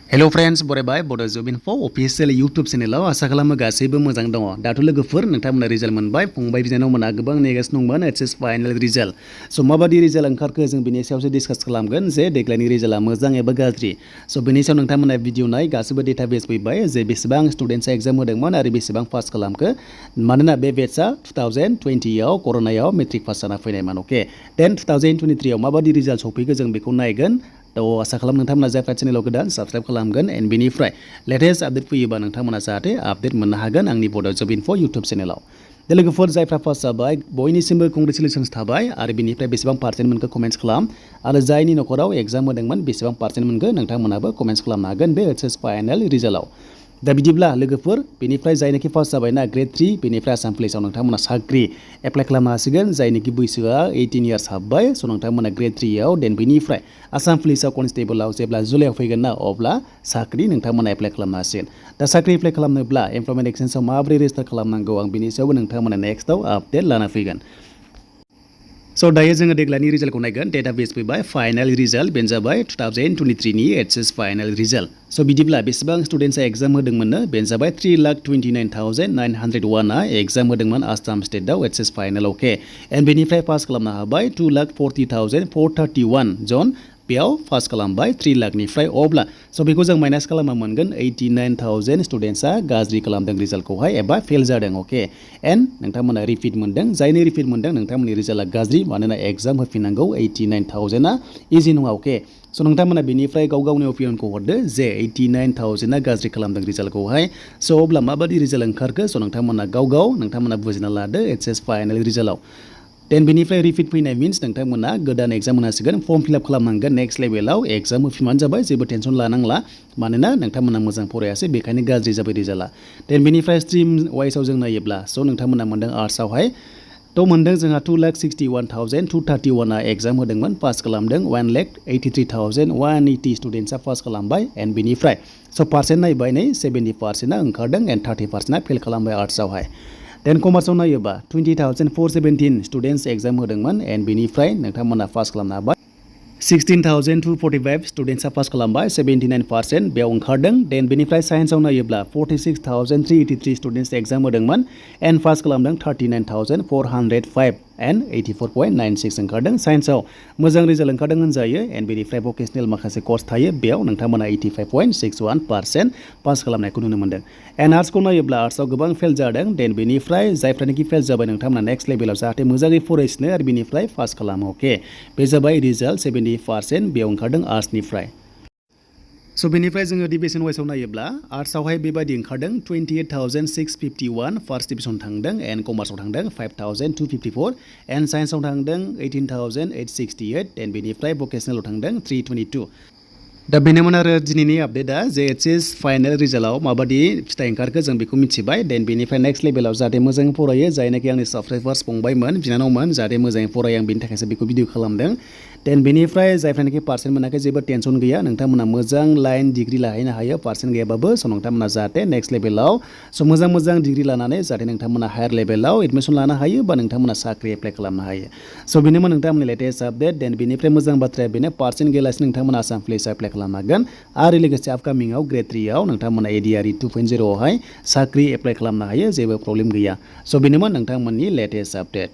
Hello friends बरायबाय बड' जब info official YouTube चेनेलाव आसा खालामो गासैबो मोजां दङ। दाथ' लोगोफोर नोंथांमोना रिजाल्ट मोनबाय, फंबाय बिनानावमोना गोबां नेगासिनो दंमोन एचएस फाइनाल रिजाल्ट। स' माबादि रिजाल्ट ओंखारखो जों बिनि सायावसो डिसकास खालामगोन जे देग्लायनि रिजाल्टआ मोजां एबा गाज्रि। स' बिनि सायाव नोंथांमोना भिडिअ नाय गासैबो डेटाबेस फैबाय जे बेसेबां स्टुडेन्टसा एग्जाम होदोंमोन आरो बेसेबां पास खालामखो। मानोना बे बेचआ 2020 आव कर'नायाव मेट्रिक पास जाना फैनायमोन। अके देन 2023 आव माबादि रिजाल्ट सफैखो जों बेखौ नायगोन। तो आसा खालाम नोंथांमोना जायफ्रा चेनेलाव गोदान साबस्क्राइब खालामगोन एन्ड बेनिफ्राय लेटेस्ट आपडेट फैयोबा नोंथांमोना जाहाथे आपडेट मोननो हागोन आंनि बड' जब इनफो इउटुब चेनेलाव। दा लोगोफोर जायफ्रा पास जाबाय बयनिसिमबो कंग्रेचुलेसन्स थाबाय आरो बेनिफ्राय बेसेबां पार्सेन्ट मोनखो कमेन्ट्स खालाम आरो जायनि नखराव एग्जाम होदोंमोन बेसेबां पार्सेन्ट मोनखो नोंथांमोनाबो कमेन्ट्स खालामनो हागोन बे एचएस फाइनाल रिजाल्टआव। दा बिदिब्ला लोगोफोर बेनिफ्राय जायनाखि पास जाबायना ग्रेड 3 बेनिफ्राय आसाम पुलिसाव नोंथांमोना साख्रि एप्लाइ खालामनो हासिगोन जायनिखि बैसोआ 18 इयार्स हाबबाय। स' नोंथांमोना ग्रेड 3 आव देन बेनिफ्राय आसाम पुलिसाव कनस्टेबलाव जेब्ला जुलाइआव फैगोन ना अब्ला साख्रि नोंथांमोना एप्लाइ खालामनो हासिगोन। दा साख्रि एप्लाइ खालामनोब्ला एमप्लयमेन्ट एक्सचेन्जआव माबोरै रेजिस्टार खालामनांगौ आं बिनि सायावबो नोंथांमोना नेक्स्टआव आपडेट लाना फैगोन। स' दायो जोङो देग्लायनि रिजाल्टखौ नायगोन। डेटाबेस फैबाय फाइनाल रिजाल्ट बेनो जाबाय 2023 नि एचएस फाइनाल रिजाल्ट। स' बिदिब्ला बेसेबां स्टुडेन्टसा एग्जाम होदोंमोननो बेनो जाबाय 3,29,901 एग्जाम होदोंमोन आसाम स्टेटआव एचएस फाइनाल। अके एन्ड बेनिफ्राय पास खालामनो हाबाय 2,40,431 जन बेयाव पास खालामबाय 3 लाखनिफ्राय। अब्ला स' बेखौ जों माइनास खालामना मोनगोन 89,000 स्टुडेन्टसा गाज्रि खालामदों रिजाल्टखौहाय एबा फेल जादों। अके एन्ड नोंथांमोना रिपिट मोनदों, जायनि रिपिट मोनदों नोंथांमोननि रिजाल्टआ गाज्रि मानोना एग्जाम होफिननांगौ 89,000 इजि नङा। अके स' नोंथांमोना बेनिफ्राय गाव गावनि अपिनियनखौ हरदो जे 89,000 गाज्रि खालामदों रिजाल्टखौहाय। स' अब्ला माबादि रिजाल्ट ओंखारखो स' नोंथांमोना नोंथांमोना बुजिना लादो एचएस फाइनाल रिजाल्टआव। देन बेनिफ्राय रिपिट फैनाय मिन्स नोंथांमोना गोदान एग्जाम होनांसिगोन, फर्म फिलआप खालामनांगोन नेक्स्ट लेभेलाव एग्जाम होफिनबानो जाबाय, जेबो टेनसन लानांला मानोना नोंथांमोना मोजां फरायासै बेखायनो गाज्रि जाबाय रिजाल्टआ। देन बेनिफ्राय स्ट्रिम वाइसआव जों नायोब्ला स' नोंथांमोना मोनदों आर्ट्सआवहाय थ' मोनदों जोंहा 2,61,231 एग्जाम होदोंमोन, पास खालामदों 1,83,180 स्टुडेन्टसा पास खालामबाय एन्ड बेनिफ्राय स' पार्सेन्ट नायबाय नै 70% ओंखारदों एन्ड 30% फेल खालामबाय आर्ट्सआवहाय। देन कमार्सआव नायोबा 20,417 स्टुडेन्टस एग्जाम होदोंमोन एन्ड बेनिफ्राय नोंथांमोना पास खालामनो हाबाय 16,245 स्टुडेन्टसा पास खालामबाय 79% बेयाव ओंखारदों। देन बेनिफ्राय साइन्सआव नायोब्ला 46,383 स्टुडेन्टस एग्जाम होदोंमोन एन्ड पास खालामदों 39,405 एन्ड 84.96 ओंखारदों। साइन्सआव मोजां रिजाल्ट ओंखारदों होनजायो एन्ड बेनिफ्राय भकेसनेल माखासे कर्स थायो बेयाव नोंथांमोना 85.61% पास खालामनायखौ नुनो मोनदों। एन्ड आर्ट्सखौ नायोब्ला आर्ट्सआव गोबां फेल जादों। देन बेनिफ्राय जायफ्रानोखि फेल जाबाय नोंथांमोना नेक्स्ट लेभेलाव जाहाथे मोजाङै फरायसिनो आरो बेनिफ्राय पास खालामो। अके बे जाबाय रिजाल्ट 70% बेयाव ओंखारदों आर्ट्सनिफ्राय। स' बेनिफ्राय जोङो डिभिजन वाइसआव नायोब्ला आर्ट्सआवहाय बेबायदि ओंखारदों 28,651 फार्स्ट डिभिजन थांदों एन्ड कमार्सआव थांदों 5,254 एन्ड साइन्सआव थांदों 18,868 एन्ड बेनिफ्राय भकेसनेलाव थांदों 322। दा बेनोमोन आरो दिनैनि आपडेटआ जे एचएस फाइनाल रिजाल्टआव माबादि फिथाइ ओंखारखो जों बेखौ मिथिबाय। देन बेनिफ्राय नेक्स्ट लेभेलाव जाहाथे मोजाङै फरायो, जायनाखि आंनि साबसक्राइबार्स फंबायमोन बिनानावमोन जाहाथे मोजाङै फरायो आं बेनि थाखायसो बेखौ भिडिअ खालामदों। देन बेनिफ्राय जायफ्रानोखि पार्सेन्ट मोनाखै जेबो टेनसन गैया, नोंथांमोना मोजां लाइन डिग्रि लाहैनो हायो पार्सेन्ट गैयाबाबो। स' नोंथांमोना जाहाथे नेक्स्ट लेभेलाव स' मोजां डिग्रि लानानै जाहाथे नोंथांमोना हायार लेभेलाव एडमिसन लानो हायो बा नोंथांमोना साख्रि एप्लाइ खालामनो हायो। स' बेनोमोन नोंथांमोननि लेटेस्ट आपडेट। देन बेनिफ्राय मोजां बाथ्राया बेनो पार्सेन्ट गैयालासिनो नोंथांमोना आसाम पुलिसाव एप्लाइ खालामनो हागोन आरो लोगोसे आपकामिंआव ग्रेड 3 आव नोंथांमोना एडिआरइ 2.0 आवहाय साख्रि एप्लाइ खालामनो हायो, जेबो प्रब्लेम गैया। स' बेनोमोन नोंथांमोननि लेटेस्ट आपडेट।